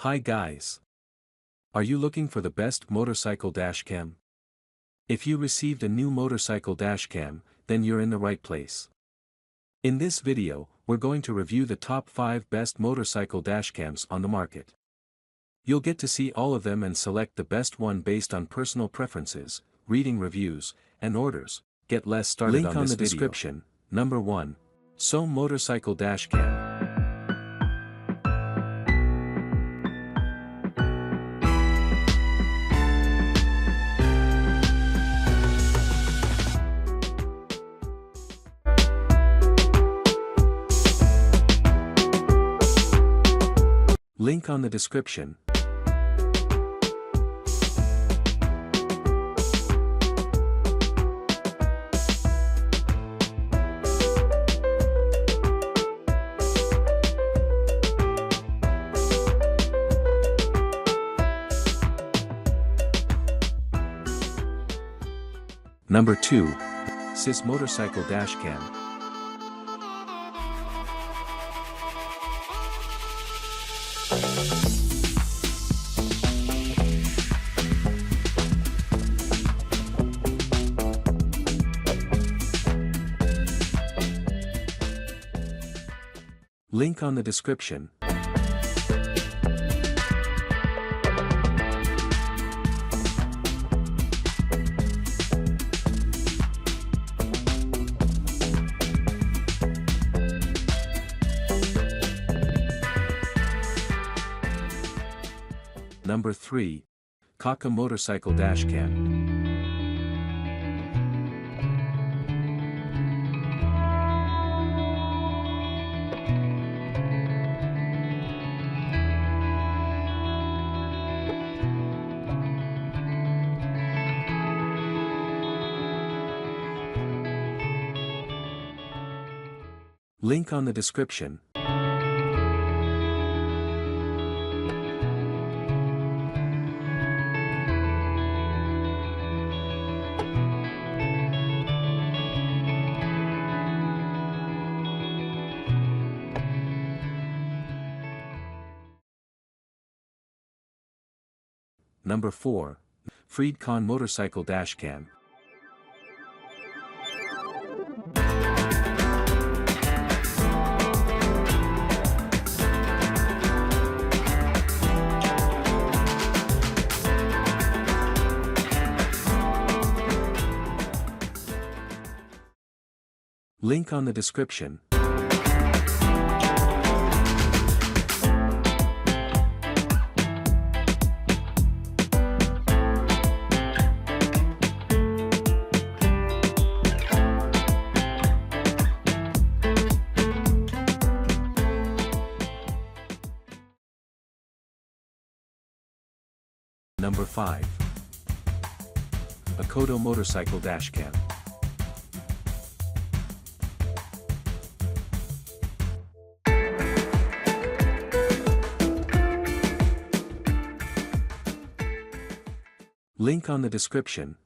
Hi guys. Are you looking for the best motorcycle dashcam? If you received a new motorcycle dashcam, then you're in the right place. In this video, we're going to review the top 5 best motorcycle dashcams on the market. You'll get to see all of them and select the best one based on personal preferences, reading reviews, and orders. Get less started Link on the video. description. Number 1. WiFi Motorcycle Dashcam. Link on the description. Number 2. VSYS Motorcycle Dashcam. Link on the description. Number 3. WiFi Motorcycle Dashcam. Link on the description. Number 4. WiFi Motorcycle Dashcam. Link on the description. Number 5. WiFi Motorcycle Dashcam. Link on the description.